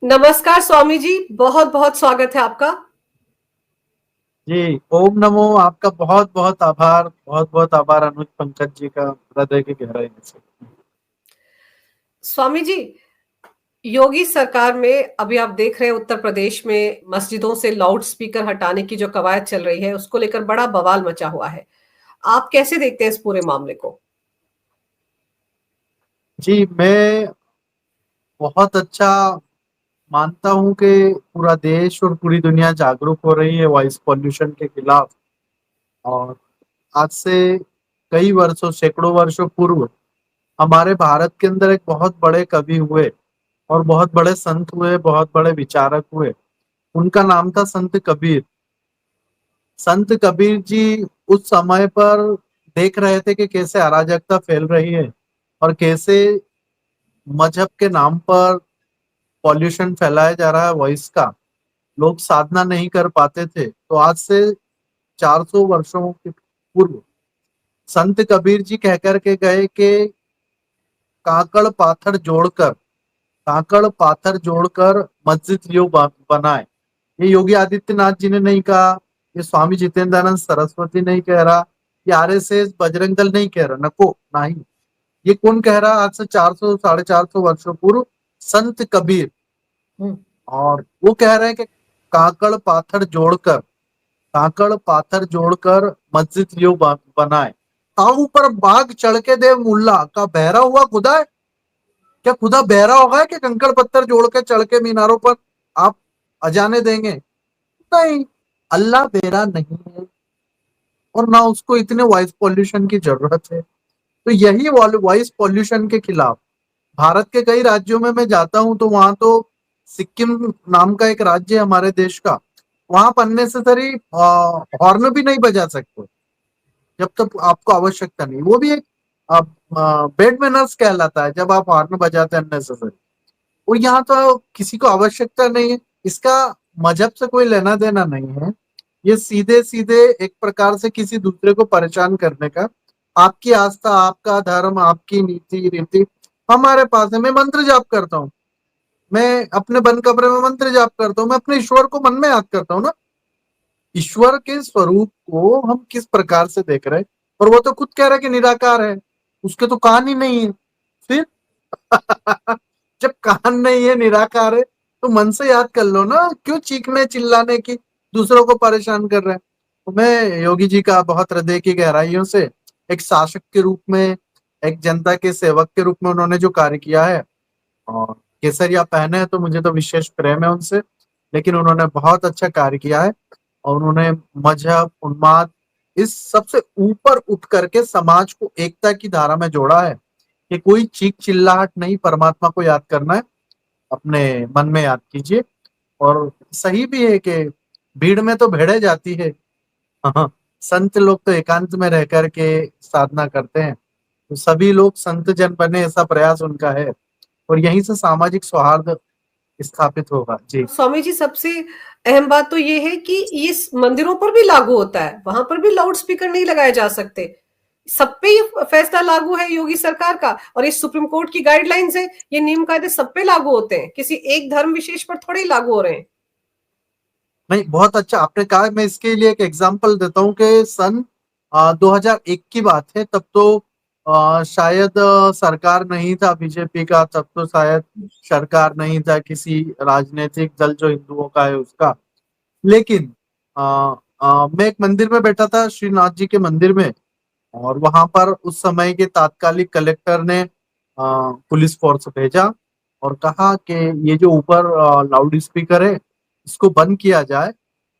नमस्कार स्वामी जी, बहुत बहुत स्वागत है आपका। जी। ओम नमो। आपका बहुत बहुत आभार, बहुत बहुत आभार अनुज पंकज जी का, हृदय की गहराई से। स्वामी जी, योगी सरकार में अभी आप देख रहे हैं उत्तर प्रदेश में मस्जिदों से लाउड स्पीकर हटाने की जो कवायद चल रही है उसको लेकर बड़ा बवाल मचा हुआ है। आप कैसे देखते हैं इस पूरे मामले को? जी, मैं बहुत अच्छा मानता हूं कि पूरा देश और पूरी दुनिया जागरूक हो रही है वॉइस पॉल्यूशन के खिलाफ। और आज से कई वर्षों, सैकड़ों वर्षों पूर्व हमारे भारत के अंदर एक बहुत बड़े कवि हुए और बहुत बड़े संत हुए, बहुत बड़े विचारक हुए। उनका नाम था संत कबीर। संत कबीर जी उस समय पर देख रहे थे कि कैसे अराजकता फैल रही है और कैसे मजहब के नाम पर पॉल्यूशन फैलाया जा रहा है वॉइस का। लोग साधना नहीं कर पाते थे। तो आज से 400 वर्षों के पूर्व संत कबीर जी कह कर के गए कि काकड़ पाथर जोड़कर, काकड़ पाथर जोड़कर मस्जिद लियो बनाए। ये योगी आदित्यनाथ जी ने नहीं कहा, ये स्वामी जितेंद्रानंद सरस्वती नहीं कह रहा, ये आरएसएस बजरंग दल नहीं कह रहा, नको नहीं। ये कौन कह रहा? आज से 400 450 वर्षों पूर्व संत कबीर। हम्म। और वो कह रहे हैं कि काकड़ पाथर जोड़कर, काकड़ पाथर जोड़कर मस्जिद लियो बनाए। ताऊ पर बाघ चढ़ के दे मुल्ला का बहरा हुआ खुदा है। क्या खुदा बहरा होगा कि कंकड़ पत्थर जोड़ के चढ़ के मीनारों पर आप अजाने देंगे? नहीं, अल्लाह बहरा नहीं है और ना उसको इतने वॉइस पॉल्यूशन की जरूरत है। तो यही वॉइस पॉल्यूशन के खिलाफ भारत के कई राज्यों में मैं जाता हूं तो वहां तो सिक्किम नाम का एक राज्य है हमारे देश का। वहां पर अननेसेसरी हॉर्न भी नहीं बजा सकते जब तक आपको आवश्यकता नहीं। वो भी एक बेड मैनर्स कहलाता है जब आप हॉर्न बजाते हैं अननेसेसरी। और यहाँ तो किसी को आवश्यकता नहीं है। इसका मजहब से कोई लेना देना नहीं है। ये सीधे सीधे एक प्रकार से किसी दूसरे को परेशान करने का, आपकी आस्था, आपका धर्म, आपकी नीति रीति हमारे पास है। मैं मंत्र जाप करता हूँ, मैं अपने बंद कमरे में मंत्र जाप करता हूँ, मैं अपने ईश्वर को मन में याद करता हूँ ना। ईश्वर के स्वरूप को हम किस प्रकार से देख रहे हैं। और वो तो खुद कह रहा है कि निराकार है, उसके तो कान ही नहीं है। फिर जब कान नहीं है, निराकार है, तो मन से याद कर लो ना, क्यों चीखने चिल्लाने की दूसरों को परेशान कर रहे हैं। तो मैं योगी जी का बहुत हृदय की गहराइयों से एक शासक के रूप में, एक जनता के सेवक के रूप में उन्होंने जो कार्य किया है, और केसरिया पहने हैं तो मुझे तो विशेष प्रेम है उनसे। लेकिन उन्होंने बहुत अच्छा कार्य किया है और उन्होंने मजहब, उन्माद, इस सबसे ऊपर उठ करके समाज को एकता की धारा में जोड़ा है कि कोई चीख चिल्लाहट नहीं, परमात्मा को याद करना है, अपने मन में याद कीजिए। और सही भी है कि भीड़ में तो भेड़े जाती है। हाँ, संत लोग तो एकांत में रह करके साधना करते हैं। तो सभी लोग संत जन बने, ऐसा प्रयास उनका है और यहीं से सामाजिक सौहार्द स्थापित होगा। जी। स्वामी जी, सबसे अहम बात तो ये है कि ये मंदिरों पर भी लागू होता है, वहां पर भी लाउड स्पीकर नहीं लगाए जा सकते। सब पे ये फैसला लागू है योगी सरकार का, और ये सुप्रीम कोर्ट की गाइडलाइंस है, ये नियम कायदे सब पे लागू होते हैं, किसी एक धर्म विशेष पर थोड़े ही लागू हो रहे हैं। नहीं, बहुत अच्छा आपने कहा। मैं इसके लिए एक एग्जांपल देता हूँ कि सन 2001 की बात है। तब तो शायद सरकार नहीं था बीजेपी का, तब तो शायद सरकार नहीं था किसी राजनीतिक दल जो हिंदुओं का है उसका। लेकिन मैं एक मंदिर में बैठा था, श्रीनाथ जी के मंदिर में। और वहां पर उस समय के तात्कालिक कलेक्टर ने पुलिस फोर्स भेजा और कहा कि ये जो ऊपर लाउड स्पीकर है इसको बंद किया जाए,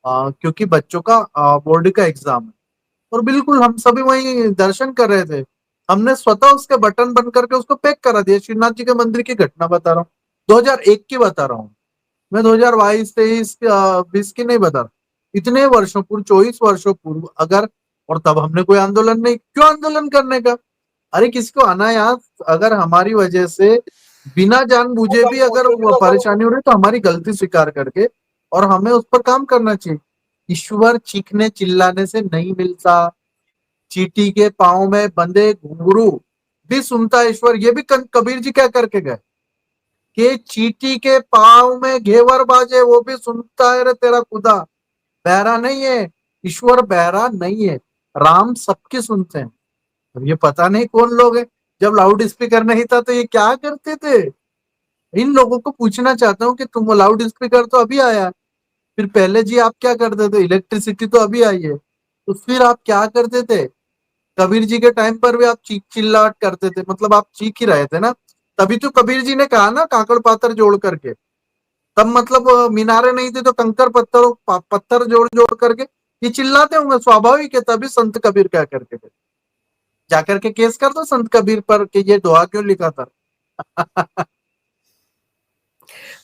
क्योंकि बच्चों का बोर्ड का एग्जाम है। और बिल्कुल हम सभी वहीं दर्शन कर रहे थे, हमने स्वतः उसके बटन बंद करके उसको पैक करा दिया। श्रीनाथ जी के मंदिर की घटना बता रहा हूँ, 2001 की बता रहा हूँ मैं, 2022 23 20 की नहीं बता रहा। इतने वर्षों पूर्व, 24 वर्षों पूर्व अगर, और तब हमने कोई आंदोलन नहीं, क्यों आंदोलन करने का? अरे किसी को अनायास अगर हमारी वजह से बिना जानबूझे भी अगर वो परेशानी हो रही है, तो हमारी गलती स्वीकार करके और हमें उस पर काम करना चाहिए। ईश्वर चीखने चिल्लाने से नहीं मिलता। चींटी के पांव में बंधे घुंघरू भी सुनता है ईश्वर। ये भी कबीर जी क्या करके गए। कि चींटी के पाँव में घेवर बाजे वो भी सुनता है रे तेरा खुदा। बहरा नहीं है, ईश्वर बहरा नहीं है, राम सबकी सुनते हैं। अब ये पता नहीं कौन लोग हैं। जब लाउड स्पीकर नहीं था तो ये क्या करते थे? इन लोगों को पूछना चाहता हूँ कि तुम लाउड स्पीकर तो अभी आया, फिर पहले जी आप क्या करते थे? इलेक्ट्रिसिटी तो अभी आई है, तो फिर आप क्या करते थे? कबीर जी के टाइम पर भी आप चीख चिल्लाहट करते थे, मतलब आप चीख ही रहे थे ना। तभी तो कबीर जी ने कहा ना काकड़ पाथर जोड़ करके। तब मतलब मीनारे नहीं थी तो कंकर पत्थर जोड़ जोड़ करके ये चिल्लाते होंगे, स्वाभाविक है। तभी संत कबीर क्या करके थे, जाकर के केस कर दो संत कबीर पर कि ये दोहा क्यों लिखा था।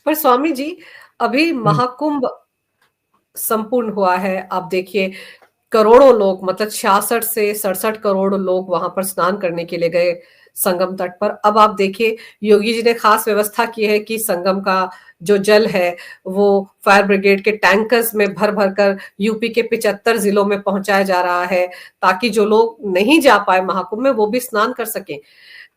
पर स्वामी जी, अभी महाकुंभ संपूर्ण हुआ है। आप देखिए, करोड़ों लोग, मतलब 66 से 67 करोड़ लोग वहां पर स्नान करने के लिए गए संगम तट पर। अब आप देखिए, योगी जी ने खास व्यवस्था की है कि संगम का जो जल है वो फायर ब्रिगेड के टैंकर्स में भर भर कर यूपी के 75 जिलों में पहुंचाया जा रहा है, ताकि जो लोग नहीं जा पाए महाकुंभ में वो भी स्नान कर सकें।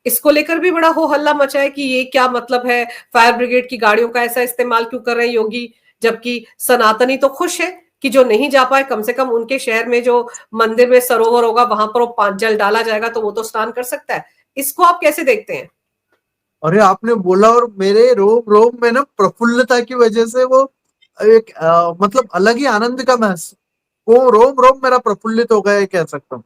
इसको लेकर भी बड़ा हो हल्ला मचा है कि ये क्या मतलब है, फायर ब्रिगेड की गाड़ियों का ऐसा इस्तेमाल क्यों कर रहे हैं योगी, जबकि सनातनी तो खुश है कि जो नहीं जा पाए कम से कम उनके शहर में जो मंदिर में सरोवर होगा वहां पर वो जल डाला जाएगा तो वो तो स्नान कर सकता है। इसको आप कैसे देखते हैं? अरे आपने बोला और मेरे रोम रोम में ना प्रफुल्लता की वजह से वो एक मतलब अलग ही आनंद का महसूस, वो रोम रोम मेरा प्रफुल्लित हो गया है, कह सकता हूँ।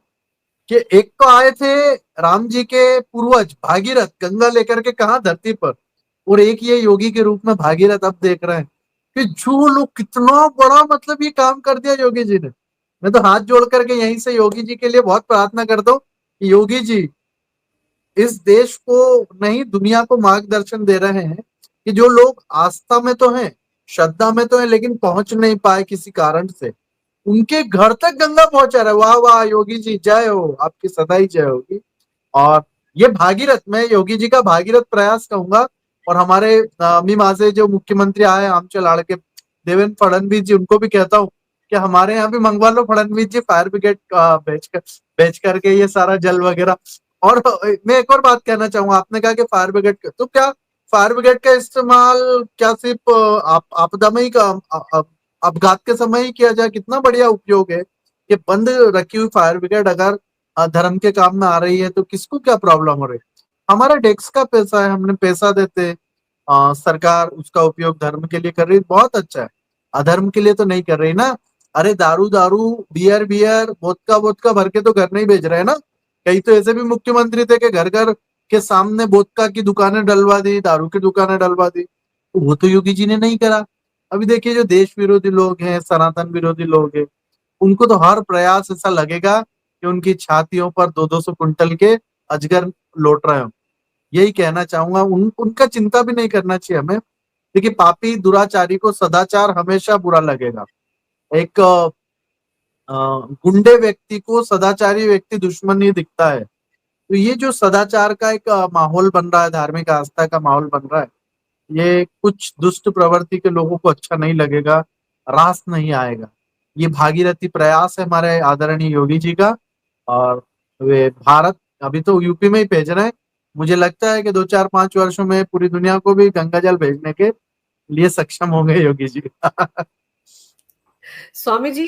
कि एक तो आए थे राम जी के पूर्वज भागीरथ गंगा लेकर के कहा धरती पर, और एक ये योगी के रूप में भागीरथ अब देख रहे हैं कि जो लोग कितना बड़ा मतलब ये काम कर दिया योगी जी ने। मैं तो हाथ जोड़ करके यहीं से योगी जी के लिए बहुत प्रार्थना करता हूँ कि योगी जी इस देश को नहीं दुनिया को मार्गदर्शन दे रहे हैं कि जो लोग आस्था में तो हैं, श्रद्धा में तो है, लेकिन पहुंच नहीं पाए किसी कारण से, उनके घर तक गंगा पहुंचा रहा है। वाह वाह योगी जी, जय हो, आपकी सदा ही जय होगी। और ये भागीरथ, मैं योगी जी का भागीरथ प्रयास कहूंगा। और हमारे मी माजे जो मुख्यमंत्री आए आमचे लाड़के देवेंद्र फडणवीस जी, उनको भी कहता हूँ कि हमारे यहाँ भी मंगवा लो फडणवीस जी, फायर ब्रिगेड भेज करके ये सारा जल वगैरह। और मैं एक और बात कहना चाहूंगा, आपने कहा कि फायर ब्रिगेड, तो क्या फायर ब्रिगेड का इस्तेमाल क्या सिर्फ आपदा में ही अपघात के समय ही किया जाए? कितना बढ़िया उपयोग है। ये बंद रखी हुई फायर ब्रिगेड अगर धर्म के काम में आ रही है तो किसको क्या प्रॉब्लम हो रही है? हमारा टैक्स का पैसा है, हमने पैसा देते, सरकार उसका उपयोग धर्म के लिए कर रही है, बहुत अच्छा है। अधर्म के लिए तो नहीं कर रही ना। अरे दारू दारू, बियर बियर, वोदका वोदका भर के तो घर नहीं भेज रहे हैं ना। कई तो ऐसे भी मुख्यमंत्री थे कि घर घर के सामने वोदका की दुकानें डलवा दी, दारू की दुकानें डलवा दी, तो वो तो योगी जी ने नहीं करा। अभी देखिए जो देश विरोधी लोग हैं, सनातन विरोधी लोग हैं, उनको तो हर प्रयास ऐसा लगेगा कि उनकी छातियों पर 200-200 कुंटल के अजगर लौट रहे हो। यही कहना चाहूंगा, उनका चिंता भी नहीं करना चाहिए हमें। देखिए पापी दुराचारी को सदाचार हमेशा बुरा लगेगा। एक गुंडे व्यक्ति को सदाचारी व्यक्ति दुश्मन ही दिखता है। तो ये जो सदाचार का एक माहौल बन रहा है, धार्मिक आस्था का माहौल बन रहा है, ये कुछ दुष्ट प्रवृत्ति के लोगों को अच्छा नहीं लगेगा, रास नहीं आएगा। ये भागीरथी प्रयास है हमारे आदरणीय योगी जी का। और वे भारत अभी तो यूपी में ही भेज रहे हैं, मुझे लगता है कि 2-4-5 वर्षों में पूरी दुनिया को भी गंगा जल भेजने के लिए सक्षम होंगे योगी जी। स्वामी जी,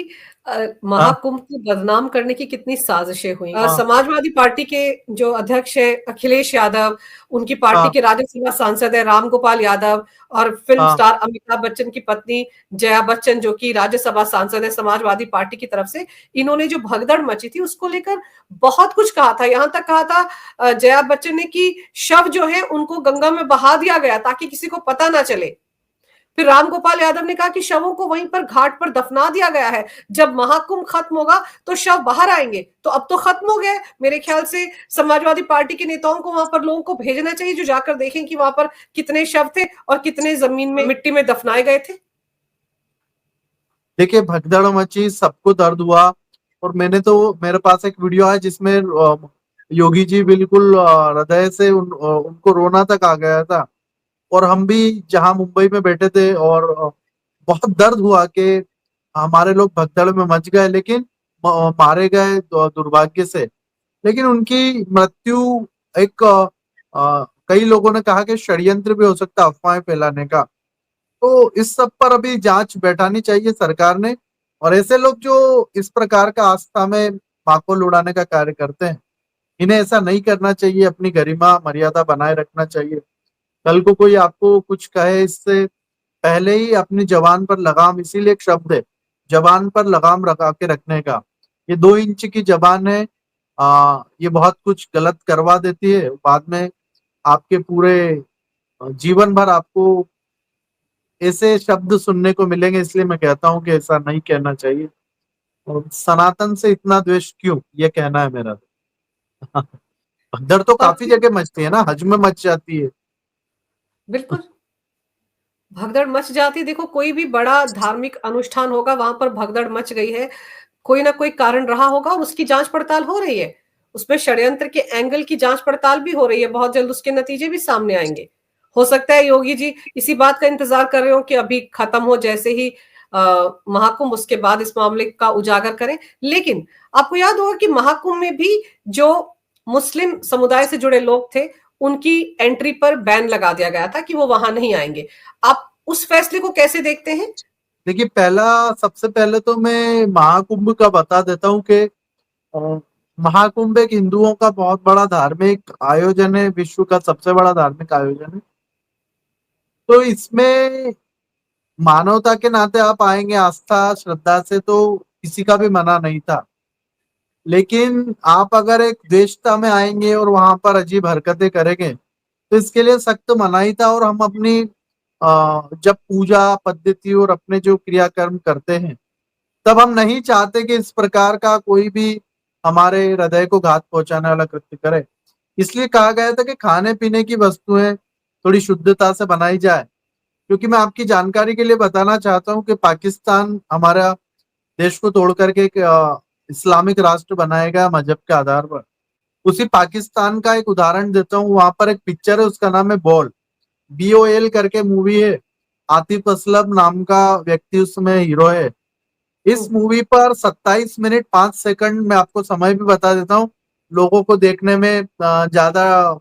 हाँ महाकुंभ को बदनाम करने की कितनी साजिशें हुई। हाँ समाजवादी पार्टी के जो अध्यक्ष है अखिलेश यादव, उनकी पार्टी हाँ के राज्यसभा सांसद है राम गोपाल यादव, और फिल्म हाँ स्टार अमिताभ बच्चन की पत्नी जया बच्चन जो कि राज्यसभा सांसद है समाजवादी पार्टी की तरफ से, इन्होंने जो भगदड़ मची थी उसको लेकर बहुत कुछ कहा था। यहां तक कहा था जया बच्चन ने कि शव जो है उनको गंगा में बहा दिया गया ताकि किसी को पता ना चले। फिर रामगोपाल यादव ने कहा कि शवों को वहीं पर घाट पर दफना दिया गया है, जब महाकुंभ खत्म होगा तो शव बाहर आएंगे। तो अब तो खत्म हो गया। मेरे ख्याल से समाजवादी पार्टी के नेताओं को वहां पर लोगों को भेजना चाहिए जो जाकर देखें कि वहां पर कितने शव थे और कितने जमीन में मिट्टी में दफनाए गए थे। देखिए भगदड़ मची, सबको दर्द हुआ। और मैंने तो, मेरे पास एक वीडियो है जिसमें योगी जी बिल्कुल हृदय से उनको रोना तक आ गया था। और हम भी जहां मुंबई में बैठे थे, और बहुत दर्द हुआ कि हमारे लोग भगदड़ में मच गए, लेकिन मारे गए दुर्भाग्य से। लेकिन उनकी मृत्यु एक कई लोगों ने कहा कि षड्यंत्र भी हो सकता है, अफवाहें फैलाने का। तो इस सब पर अभी जांच बैठानी चाहिए सरकार ने। और ऐसे लोग जो इस प्रकार का आस्था में माहौल उड़ाने का कार्य करते हैं, इन्हें ऐसा नहीं करना चाहिए, अपनी गरिमा मर्यादा बनाए रखना चाहिए। कल को कोई आपको कुछ कहे, इससे पहले ही अपनी जबान पर लगाम, इसीलिए एक शब्द है जबान पर लगाम लगा के रखने का। ये 2 इंच की जबान है, ये बहुत कुछ गलत करवा देती है। बाद में आपके पूरे जीवन भर आपको ऐसे शब्द सुनने को मिलेंगे। इसलिए मैं कहता हूँ कि ऐसा नहीं कहना चाहिए। और सनातन से इतना द्वेष क्यों, ये कहना है मेरा। भगदड़ तो तो काफी आपकी जगह मचती है ना, हज में मच जाती है। बिल्कुल भगदड़ मच जाती है। देखो कोई भी बड़ा धार्मिक अनुष्ठान होगा, वहां पर भगदड़ मच गई है, कोई ना कोई कारण रहा होगा और उसकी जांच पड़ताल हो रही है। उसमें षड्यंत्र के एंगल की जांच पड़ताल भी हो रही है, बहुत जल्द उसके नतीजे भी सामने आएंगे। हो सकता है योगी जी इसी बात का इंतजार कर रहे हो कि अभी खत्म हो जैसे ही महाकुंभ, उसके बाद इस मामले का उजागर करें। लेकिन आपको याद होगा कि महाकुंभ में भी जो मुस्लिम समुदाय से जुड़े लोग थे, उनकी एंट्री पर बैन लगा दिया गया था कि वो वहां नहीं आएंगे। आप उस फैसले को कैसे देखते हैं? देखिए, सबसे पहले तो मैं महाकुंभ का बता देता हूँ कि अ, महाकुंभ एक हिंदुओं का बहुत बड़ा धार्मिक आयोजन है, विश्व का सबसे बड़ा धार्मिक आयोजन है। तो इसमें मानवता के नाते आप आएंगे, आस्था श्रद्धा से, तो किसी का भी मना नहीं था। लेकिन आप अगर एक देशता में आएंगे और वहां पर अजीब हरकतें करेंगे, तो इसके लिए सख्त मनाही था। और हम अपनी जब पूजा पद्धति और अपने जो क्रियाकर्म करते हैं, तब हम नहीं चाहते कि इस प्रकार का कोई भी हमारे हृदय को घात पहुंचाने वाला कृत्य करे। इसलिए कहा गया था कि खाने पीने की वस्तुएं थोड़ी शुद्धता से बनाई जाए। क्योंकि मैं आपकी जानकारी के लिए बताना चाहता हूँ कि पाकिस्तान हमारा देश को तोड़ करके एक इस्लामिक राष्ट्र बनाएगा मजहब के आधार पर। उसी पाकिस्तान का एक उदाहरण देता हूँ। वहां पर एक पिक्चर है, उसका नाम है बॉल, BOL करके मूवी है। आतिफ असलम नाम का व्यक्ति उसमें हीरो है। इस हम्म। मूवी पर 27 मिनट 5 सेकंड, मैं आपको समय भी बता देता हूँ, लोगों को देखने में ज्यादा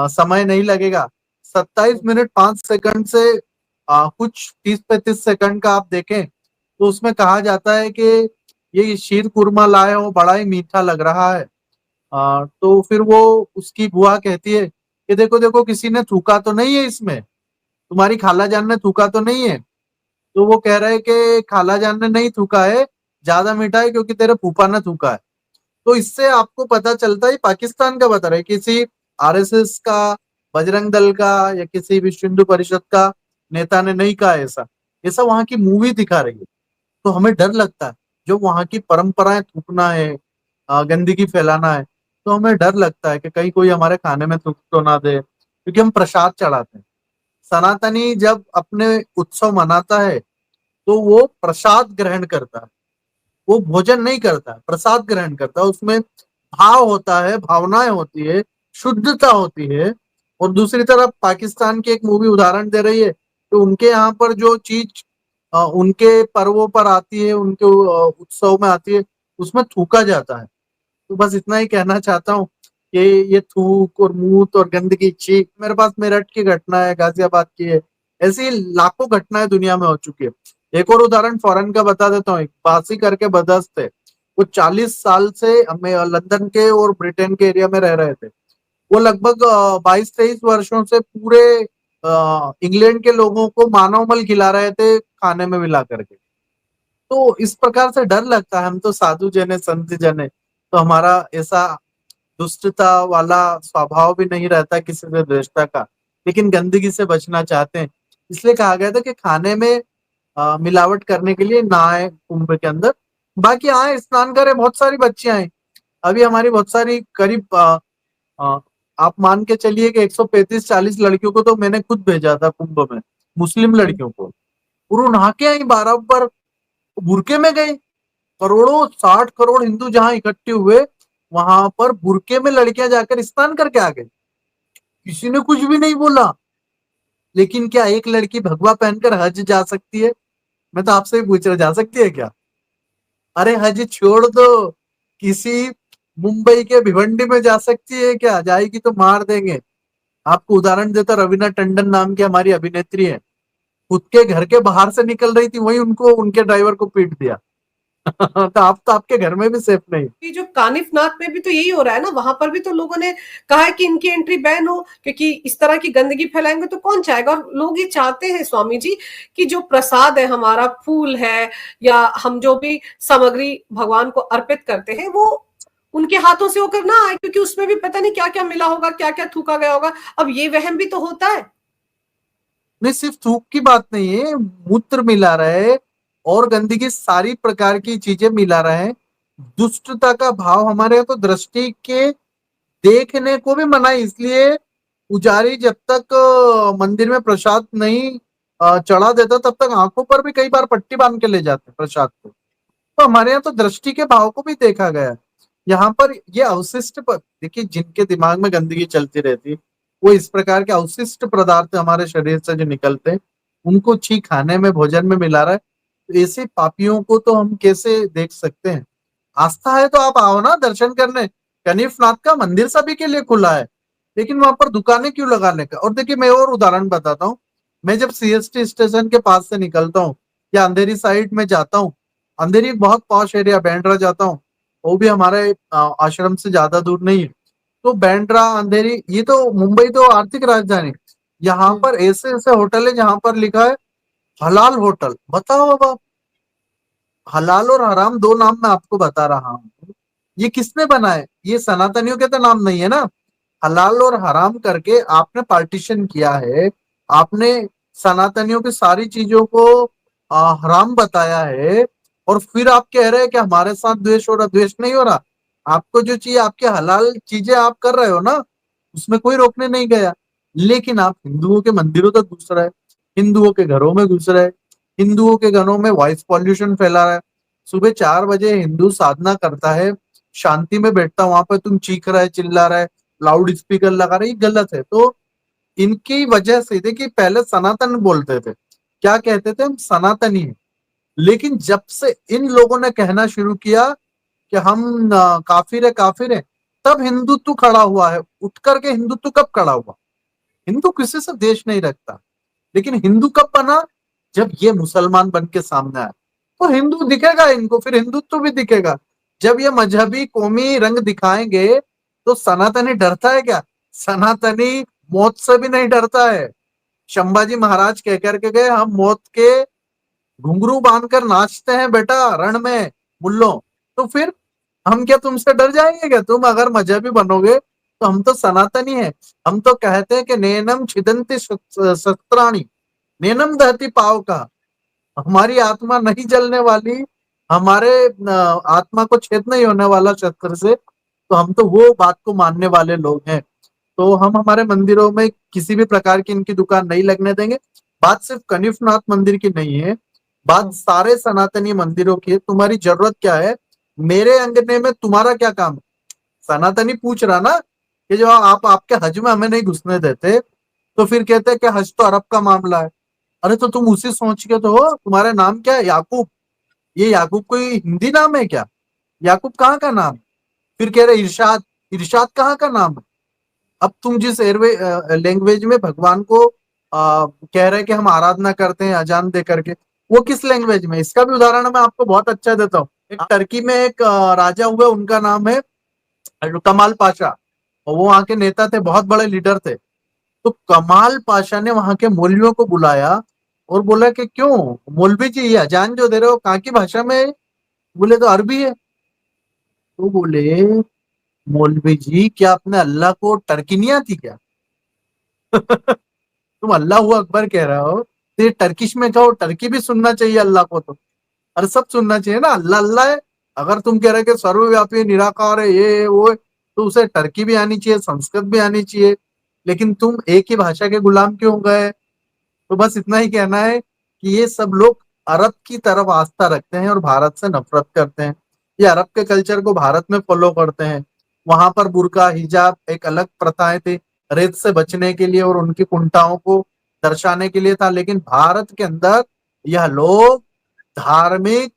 समय नहीं लगेगा। 27 मिनट 5 सेकंड से कुछ 30-35 सेकंड का आप देखें, तो उसमें कहा जाता है कि ये शीर कुरमा लाए हो, बड़ा ही मीठा लग रहा है। तो फिर वो उसकी बुआ कहती है कि देखो देखो, किसी ने थूका तो नहीं है इसमें, तुम्हारी खाला जान ने थूका तो नहीं है। तो वो कह रहा है कि खाला जान ने नहीं थूका है, ज्यादा मीठा है क्योंकि तेरे फूफा ने थूका है। तो इससे आपको पता चलता है, पाकिस्तान का बता रहा है, किसी RSS का, बजरंग दल का या किसी विश्व हिंदू परिषद का नेता ने नहीं कहा ऐसा। ऐसा वहां की मूवी दिखा रही है। तो हमें डर लगता है, जो वहां की परंपराएं थूकना है, गंदगी फैलाना है, तो हमें डर लगता है कि कहीं कोई हमारे खाने में थूक तो ना दे, क्योंकि हम प्रसाद चढ़ाते हैं। सनातनी जब अपने उत्सव मनाता है, तो वो प्रसाद ग्रहण करता है, वो भोजन नहीं करता है, प्रसाद ग्रहण करता है। उसमें भाव होता है, भावनाएं होती है, शुद्धता होती है। और दूसरी तरफ पाकिस्तान की एक मूवी उदाहरण दे रही है कि उनके यहाँ पर जो चीज उनके पर्वों पर आती है, उनके उत्सव में आती है, उसमें थूका जाता है। तो बस इतना ही कहना चाहता हूँ कि ये थूक और मूत और गंदगी, छींक, मेरे पास मेरठ की घटना है, गाजियाबाद की है, ऐसी लाखों घटनाएं दुनिया में हो चुकी है। एक और उदाहरण फॉरेन का बता देता हूँ। एक बासी करके बदस्त है, वो 40 साल से हमें लंदन के और ब्रिटेन के एरिया में रह रहे थे। वो लगभग 22-23 वर्षों से पूरे इंग्लैंड के लोगों को मानव मल खिला रहे थे, खाने में मिला करके। तो इस प्रकार से डर लगता है। हम तो साधु जन है, संत जन है, तो हमारा ऐसा दुष्टता वाला स्वभाव भी नहीं रहता किसी से द्वेषता का, लेकिन गंदगी से बचना चाहते हैं। इसलिए कहा गया था कि खाने में मिलावट करने के लिए ना आए कुंभ के अंदर। बाकी आए, स्नान करें, बहुत सारी बच्चियां हैं। अभी हमारी बहुत सारी करीब अ, आप मान के चलिए कि 135-40 लड़कियों को तो मैंने खुद भेजा था कुंभ में, मुस्लिम लड़कियों को। और वो नहा के आई बराबर, बुरके में गई। करोड़ों, 60 करोड़ हिंदू जहां इकट्ठे हुए, वहां पर बुरके में लड़कियां जाकर स्नान करके आ गई। किसी ने कुछ भी नहीं बोला। लेकिन क्या एक लड़की भगवा पहनकर हज जा सकती है? मैं तो आपसे ही पूछ रहा, जा सकती है क्या? अरे हज छोड़ दो, किसी मुंबई के भिवंडी में जा सकती है क्या? जाएगी तो मार देंगे। आपको उदाहरण देता, रवीना टंडन नाम की हमारी अभिनेत्री है, खुद के घर के बाहर से निकल रही थी, वही उनको उनके ड्राइवर को पीट दिया। तो आप तो आपके घर में भी सेफ नहीं। कि जो कानिफ नाथ में भी तो यही हो रहा है ना, वहां पर भी तो लोगों ने कहा है कि इनकी एंट्री बैन हो, क्योंकि इस तरह की गंदगी फैलाएंगे तो कौन चाहेगा। और लोग ये चाहते हैं स्वामी जी कि जो प्रसाद है, हमारा फूल है, या हम जो भी सामग्री भगवान को अर्पित करते हैं, वो उनके हाथों से होकर ना आए, क्योंकि उसमें भी पता नहीं क्या क्या मिला होगा, क्या क्या थूका गया होगा। अब ये वहम भी तो होता है। नहीं, सिर्फ थूक की बात नहीं है, मूत्र मिला रहे और गंदगी सारी प्रकार की चीजें मिला रहे हैं। दुष्टता का भाव हमारे यहाँ तो दृष्टि के देखने को भी मना है, इसलिए पुजारी जब तक मंदिर में प्रसाद नहीं चढ़ा देता, तब तक आंखों पर भी कई बार पट्टी बांध के ले जाते हैं प्रसाद को। तो हमारे यहाँ तो दृष्टि के भाव को भी देखा गया है। यहाँ पर ये अवशिष्ट देखिए, जिनके दिमाग में गंदगी चलती रहती, वो इस प्रकार के अवशिष्ट पदार्थ हमारे शरीर से जो निकलते हैं, उनको छी खाने में, भोजन में मिला रहा है। तो ऐसे पापियों को तो हम कैसे देख सकते हैं। आस्था है तो आप आओ ना दर्शन करने। गणेशनाथ का मंदिर सभी के लिए खुला है, लेकिन वहां पर दुकानें क्यों लगाने का। और देखिए, मैं और उदाहरण बताता हूँ। मैं जब सीएसटी स्टेशन के पास से निकलता हूँ या अंधेरी साइड में जाता हूँ, अंधेरी एक बहुत पॉश एरिया, बैंड्रा जाता हूँ, वो भी हमारे आश्रम से ज्यादा दूर नहीं है। तो बैंड्रा, अंधेरी, ये तो मुंबई तो आर्थिक राजधानी, यहाँ पर ऐसे ऐसे होटल है जहां पर लिखा है हलाल होटल। बताओ अब आप, हलाल और हराम दो नाम मैं आपको बता रहा हूँ। ये किसने बनाए? ये सनातनियों के तो नाम नहीं है ना। हलाल और हराम करके आपने पार्टीशन किया है। आपने सनातनियों की सारी चीजों को हराम बताया है, और फिर आप कह रहे हैं कि हमारे साथ द्वेष हो रहा। द्वेष नहीं हो रहा। आपको जो चाहिए, आपके हलाल चीजें आप कर रहे हो ना, उसमें कोई रोकने नहीं गया। लेकिन आप हिंदुओं के मंदिरों तक घुस रहे हैं, हिंदुओं के घरों में घुस रहे हैं, हिंदुओं के घरों में वॉइस पॉल्यूशन फैला रहा है। सुबह 4 बजे हिंदू साधना करता है, शांति में बैठता, वहां पर तुम चीख रहा है, चिल्ला रहा है, लाउड स्पीकर लगा रहे, ये गलत है। तो इनकी वजह से, देखिए, पहले सनातन बोलते थे, क्या कहते थे, हम सनातनी हैं। लेकिन जब से इन लोगों ने कहना शुरू किया कि हम काफिर है, काफिर है, तब हिंदुत्व खड़ा हुआ है। उठ करके हिंदुत्व कब खड़ा हुआ? हिंदू किसी से देश नहीं रखता, लेकिन हिंदू कब बना? जब ये मुसलमान बन के सामने आए, तो हिंदू दिखेगा इनको, फिर हिंदुत्व भी दिखेगा। जब ये मजहबी कौमी रंग दिखाएंगे, तो सनातनी डरता है क्या? सनातनी मौत से भी नहीं डरता है। शंभाजी महाराज कह करके गए, हम मौत के घुंघरू बांधकर नाचते हैं बेटा रण में मुल्लो। तो फिर हम क्या तुमसे डर जाएंगे क्या? तुम अगर मजहबी बनोगे, तो हम तो सनातनी है। हम तो कहते हैं कि नैनम छिदंती शस्त्राणी, नैनम दहती पाव का। हमारी आत्मा नहीं जलने वाली, हमारे आत्मा को छेद नहीं होने वाला शस्त्र से। तो हम तो वो बात को मानने वाले लोग हैं। तो हम हमारे मंदिरों में किसी भी प्रकार की इनकी दुकान नहीं लगने देंगे। बात सिर्फ कनिफनाथ मंदिर की नहीं है, बात सारे सनातनी मंदिरों की है। तुम्हारी जरूरत क्या है? मेरे अंगने में तुम्हारा क्या काम है? सनातनी पूछ रहा ना कि जो आप आपके हज में हमें नहीं घुसने देते, तो फिर कहते हैं कि हज तो अरब का मामला है। अरे तो तुम उसी सोच के तो हो। तुम्हारा नाम क्या है? याकूब। ये याकूब कोई हिंदी नाम है क्या? याकूब कहाँ का नाम? फिर कह रहे इरशाद। इरशाद कहाँ का नाम है? अब तुम जिस एयरवे लैंग्वेज में भगवान को कह रहे हैं कि हम आराधना करते हैं अजान दे करके, वो किस लैंग्वेज में? इसका भी उदाहरण मैं आपको बहुत अच्छा देता हूँ। एक टर्की में एक राजा हुए, उनका नाम है कमाल पाशा, और वो वहां के नेता थे, बहुत बड़े लीडर थे। तो कमाल पाशा ने वहां के मौलवियों को बुलाया और बोला कि क्यों मौलवी जी, ये अजान जो दे रहे हो कहाँ की भाषा में है? बोले तो अरबी है। तो बोले, मौलवी जी, क्या आपने अल्लाह को टर्की नहीं आती क्या? तुम अल्लाह अकबर कह रहे हो, तो ये टर्किश में कहो, टर्की भी सुनना चाहिए अल्लाह को तो। अरे सब सुनना चाहिए ना, अल्लाह अल्लाह है। अगर तुम कह रहे कि सर्वव्यापी है, निराकार है, ये वो है, तो उसे टर्की भी आनी चाहिए, संस्कृत भी आनी चाहिए। लेकिन तुम एक ही भाषा के गुलाम क्यों हो गए? तो बस इतना ही कहना है कि ये सब लोग अरब की तरफ आस्था रखते हैं और भारत से नफरत करते हैं। ये अरब के कल्चर को भारत में फॉलो करते हैं। वहां पर बुर्का, हिजाब एक अलग प्रथाएं थी, रेत से बचने के लिए और उनकी कुंठाओं को दर्शाने के लिए था। लेकिन भारत के अंदर यह लोग धार्मिक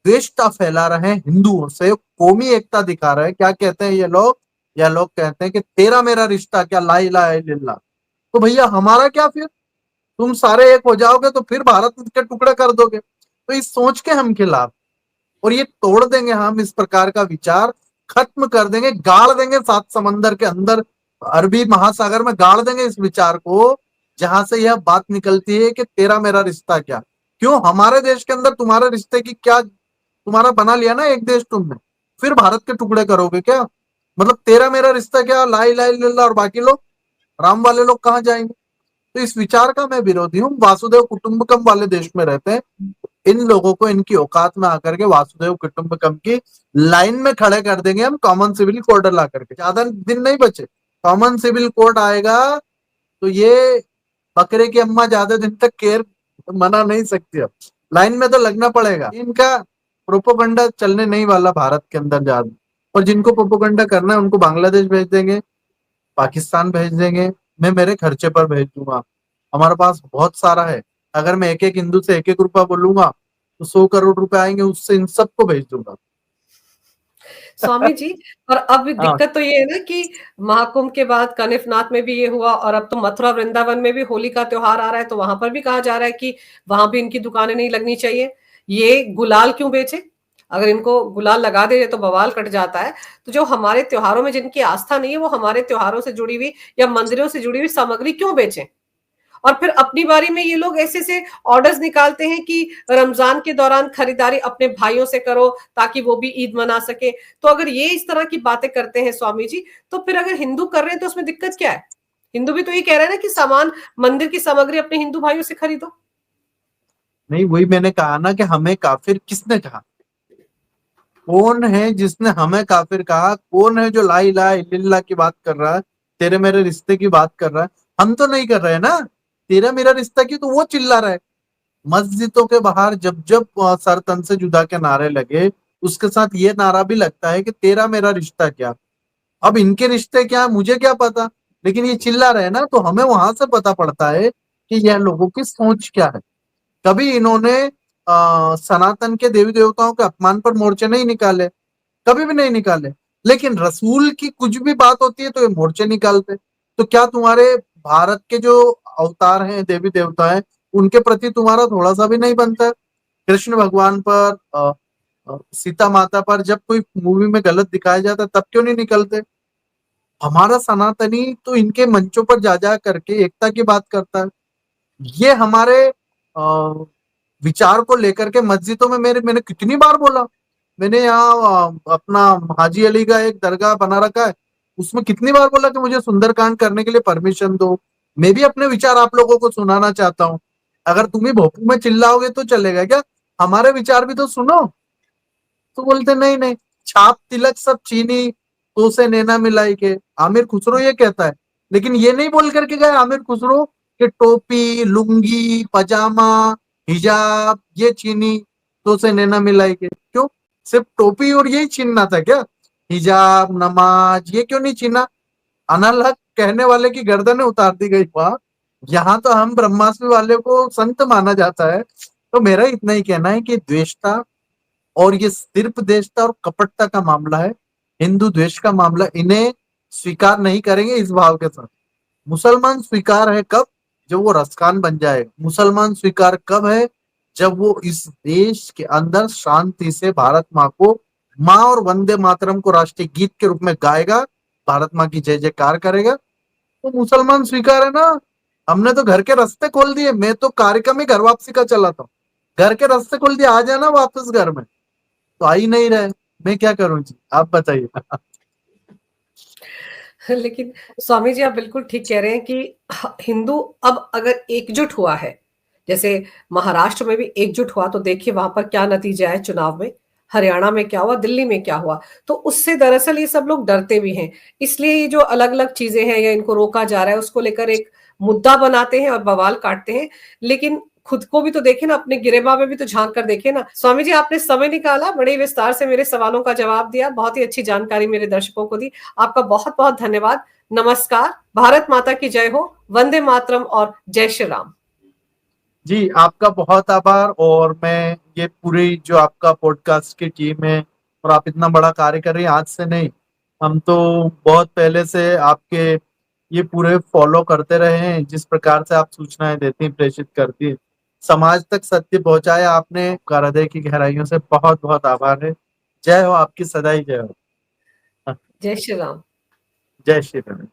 द्वेषता फैला रहे हैं, हिंदुओं से कौमी एकता दिखा रहे हैं। क्या कहते हैं ये लोग? या लोग कहते हैं कि तेरा मेरा रिश्ता क्या, ला इलाहा इल्लल्लाह। तो भैया हमारा क्या फिर? तुम सारे एक हो जाओगे तो फिर भारत के टुकड़े कर दोगे। तो इस सोच के हम खिलाफ, और ये तोड़ देंगे हम इस प्रकार का विचार, खत्म कर देंगे, गाड़ देंगे सात समंदर के अंदर, अरबी महासागर में गाड़ देंगे इस विचार को, जहां से यह बात निकलती है कि तेरा मेरा रिश्ता क्या। क्यों हमारे देश के अंदर तुम्हारे रिश्ते की क्या, तुम्हारा बना लिया ना एक देश तुमने, फिर भारत के टुकड़े करोगे क्या? मतलब तेरा मेरा रिश्ता क्या, ला इलाहा इल्लल्लाह, और बाकी लोग, राम वाले लोग कहाँ जाएंगे? तो इस विचार का मैं विरोधी हूँ। वासुदेव कुटुंबकम वाले देश में रहते हैं, इन लोगों को इनकी औकात में आकर के वासुदेव कुटुंबकम की लाइन में खड़े कर देंगे हम, कॉमन सिविल कोड ला करके। ज्यादा दिन नहीं बचे, कॉमन सिविल कोड आएगा तो ये बकरे की अम्मा ज्यादा दिन तक केयर मना नहीं सकती। अब लाइन में तो लगना पड़ेगा। इनका प्रोपोगंडा चलने नहीं वाला भारत के अंदर ज्यादा, और जिनको प्रोपोगंडा करना है उनको बांग्लादेश भेज देंगे, पाकिस्तान भेज देंगे, मैं मेरे खर्चे पर भेज दूंगा। हमारे पास बहुत सारा है। अगर मैं एक एक हिंदू से एक एक रुपया बोलूंगा तो 100 करोड़ रुपए आएंगे, उससे इन सबको भेज दूंगा। स्वामी जी, और अब हाँ। दिक्कत तो ये है ना कि महाकुंभ के बाद कनिफनाथ में भी ये हुआ, और अब तो मथुरा वृंदावन में भी होली का त्योहार आ रहा है, तो वहां पर भी कहा जा रहा है कि वहां भी इनकी दुकानें नहीं लगनी चाहिए। ये गुलाल क्यों बेचे? अगर इनको गुलाल लगा दे तो बवाल कट जाता है। तो जो हमारे त्योहारों में जिनकी आस्था नहीं है, वो हमारे त्योहारों से जुड़ी हुई या मंदिरों से जुड़ी हुई सामग्री क्यों बेचें? और फिर अपनी बारी में ये लोग ऐसे से ऑर्डर्स निकालते हैं कि रमजान के दौरान खरीदारी अपने भाइयों से करो ताकि वो भी ईद मना सके। तो अगर ये इस तरह की बातें करते हैं स्वामी जी, तो फिर अगर हिंदू कर रहे हैं तो उसमें दिक्कत क्या है? हिंदू भी तो ये कह रहे हैं ना कि सामान, मंदिर की सामग्री अपने हिंदू भाइयों से खरीदो। नहीं, वही मैंने कहा ना कि हमें काफिर किसने कहा? कौन है जिसने हमें काफिर कहा? कौन है जो ला इलाहा इल्लल्लाह की बात कर रहा है, तेरे मेरे रिश्ते की बात कर रहा है? हम तो नहीं कर रहे ना। तेरा मेरा रिश्ता की तो वो चिल्ला रहा है। मस्जिदों के बाहर जब जब सर तन से जुदा के नारे लगे, उसके साथ ये नारा भी लगता है कि तेरा मेरा रिश्ता क्या। अब इनके रिश्ते क्या है मुझे क्या पता, लेकिन ये चिल्ला रहे हैं ना, तो हमें वहां से पता पड़ता है कि यह लोगों की सोच क्या है। कभी इन्होंने सनातन के देवी देवताओं के अपमान पर मोर्चे नहीं निकाले, कभी भी नहीं निकाले, लेकिन रसूल की कुछ भी बात होती है तो ये मोर्चे निकालते। तो क्या तुम्हारे भारत के जो अवतार हैं, देवी देवता हैं, उनके प्रति तुम्हारा थोड़ा सा भी नहीं बनता है? कृष्ण भगवान पर, सीता माता पर जब कोई मूवी में गलत दिखाया जाता है तब क्यों नहीं निकलते? हमारा सनातनी तो इनके मंचों पर जा जा करके एकता की बात करता है। ये हमारे विचार को लेकर के मस्जिदों में, मैंने कितनी बार बोला। मैंने यहाँ अपना हाजी अली का एक दरगाह बना रखा है, उसमें कितनी बार बोला कि मुझे सुंदरकांड करने के लिए परमिशन दो। मैं भी अपने विचार आप लोगों को सुनाना चाहता हूँ। अगर तुम ही भोपू में चिल्लाओगे तो चलेगा क्या? हमारे विचार भी तो सुनो। तो बोलते नहीं नहीं, छाप तिलक सब चीनी, तो से नैना मिलाई के। आमिर खुसरो ये कहता है, लेकिन ये नहीं बोल करके गए आमिर खुसरो कि टोपी, लुंगी, पजामा, हिजाब ये चीनी, तो से नैना मिलाई के। क्यों सिर्फ टोपी और यही छीनना था क्या? हिजाब, नमाज ये क्यों नहीं छीना? अनलहक कहने वाले की गर्दनें उतार दी गई। वाह, यहाँ तो हम ब्रह्मास्मि वाले को संत माना जाता है। तो मेरा इतना ही कहना है कि द्वेषता, और ये सिर्फ देशता और कपटता का मामला है, हिंदू द्वेष का मामला, इन्हें स्वीकार नहीं करेंगे इस भाव के साथ। मुसलमान स्वीकार है कब? जब वो रसखान बन जाए। मुसलमान स्वीकार कब है? जब वो इस देश के अंदर शांति से भारत माँ को, माँ और वंदे मातरम को राष्ट्रीय गीत के रूप में गाएगा, भारत माँ की जय जयकार करेगा, तो मुसलमान स्वीकार है ना। हमने तो घर के रास्ते खोल दिए। मैं तो कार्यक्रम ही घर वापसी का चलाता हूँ, घर के रास्ते खोल दिए, आ जाना वापस घर में। तो आ ही नहीं रहे, मैं क्या करूं जी, आप बताइए। लेकिन स्वामी जी, आप बिल्कुल ठीक कह रहे हैं कि हिंदू अब अगर एकजुट हुआ है, जैसे महाराष्ट्र में भी एकजुट हुआ, तो देखिए वहां पर क्या नतीजा है चुनाव में। हरियाणा में क्या हुआ, दिल्ली में क्या हुआ। तो उससे दरअसल ये सब लोग डरते भी हैं। इसलिए ये जो अलग अलग चीजें हैं या इनको रोका जा रहा है, उसको लेकर एक मुद्दा बनाते हैं और बवाल काटते हैं। लेकिन खुद को भी तो देखे ना, अपने गिरेबा में भी तो झांक कर देखे ना। स्वामी जी, आपने समय निकाला, बड़े विस्तार से मेरे सवालों का जवाब दिया, बहुत ही अच्छी जानकारी मेरे दर्शकों को दी। आपका बहुत बहुत धन्यवाद। नमस्कार। भारत माता की जय हो। वंदे मातरम और जय श्री राम। जी आपका बहुत आभार। और मैं ये पूरी जो आपका पॉडकास्ट की टीम है, और आप इतना बड़ा कार्य कर रही हैं, आज से नहीं, हम तो बहुत पहले से आपके ये पूरे फॉलो करते रहे हैं, जिस प्रकार से आप सूचनाएं देती हैं, प्रेषित करती हैं, समाज तक सत्य पहुंचाया आपने। आपका हृदय की गहराइयों से बहुत बहुत आभार है। जय हो आपकी, सदा ही जय हो। जय श्री राम। जय श्री राम।